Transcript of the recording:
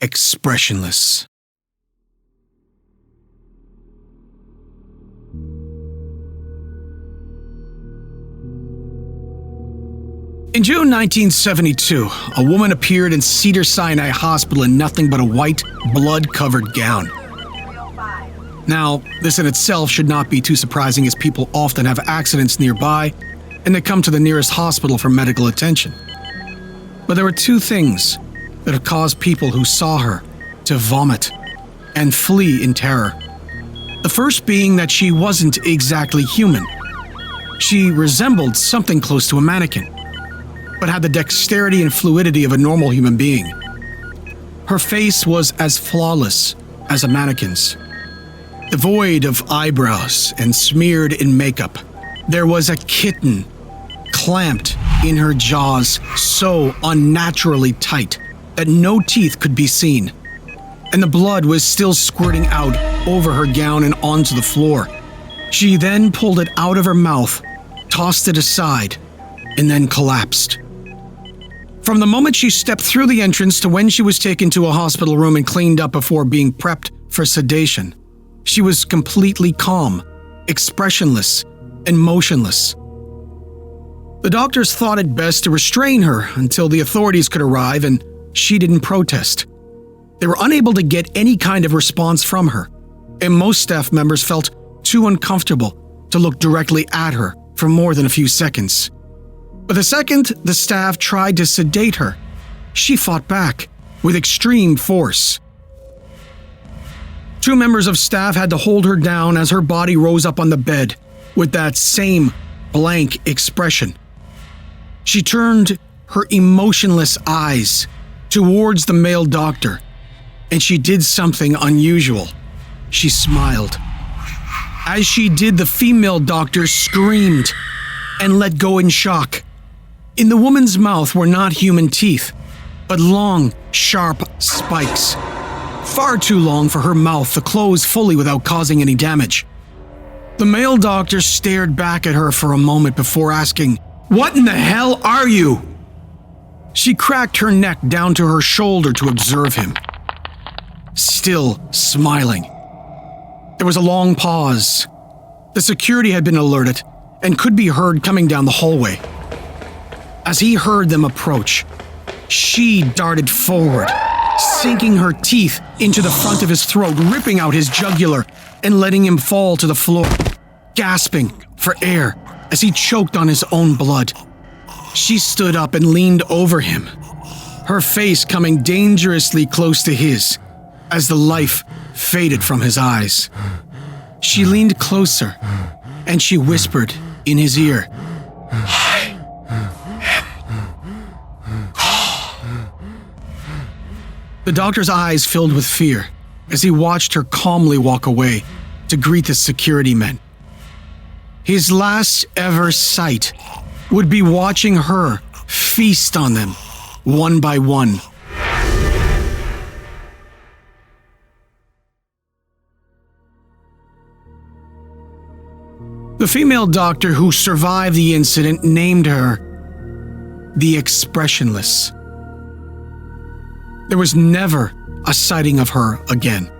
Expressionless. In June 1972, a woman appeared in Cedar Sinai Hospital in nothing but a white, blood-covered gown. Now, this in itself should not be too surprising, as people often have accidents nearby and they come to the nearest hospital for medical attention. But there were two things that have caused people who saw her to vomit and flee in terror. The first being that she wasn't exactly human. She resembled something close to a mannequin, but had the dexterity and fluidity of a normal human being. Her face was as flawless as a mannequin's. Devoid of eyebrows and smeared in makeup, there was a kitten clamped in her jaws so unnaturally tight that no teeth could be seen, and the blood was still squirting out over her gown and onto the floor. She then pulled it out of her mouth, tossed it aside, and then collapsed. From the moment she stepped through the entrance to when she was taken to a hospital room and cleaned up before being prepped for sedation, she was completely calm, expressionless, and motionless. The doctors thought it best to restrain her until the authorities could arrive, and she didn't protest. They were unable to get any kind of response from her, and most staff members felt too uncomfortable to look directly at her for more than a few seconds. But the second the staff tried to sedate her, she fought back with extreme force. Two members of staff had to hold her down as her body rose up on the bed with that same blank expression. She turned her emotionless eyes towards the male doctor, and she did something unusual. She smiled. As she did, the female doctor screamed and let go in shock. In the woman's mouth were not human teeth, but long, sharp spikes. Far too long for her mouth to close fully without causing any damage. The male doctor stared back at her for a moment before asking, "What in the hell are you?" She cracked her neck down to her shoulder to observe him, still smiling. There was a long pause. The security had been alerted and could be heard coming down the hallway. As he heard them approach, she darted forward, sinking her teeth into the front of his throat, ripping out his jugular and letting him fall to the floor, gasping for air as he choked on his own blood. She stood up and leaned over him, her face coming dangerously close to his as the life faded from his eyes. She leaned closer and she whispered in his ear, The doctor's eyes filled with fear as he watched her calmly walk away to greet the security men. His last ever sight would be watching her feast on them, one by one. The female doctor who survived the incident named her the Expressionless. There was never a sighting of her again.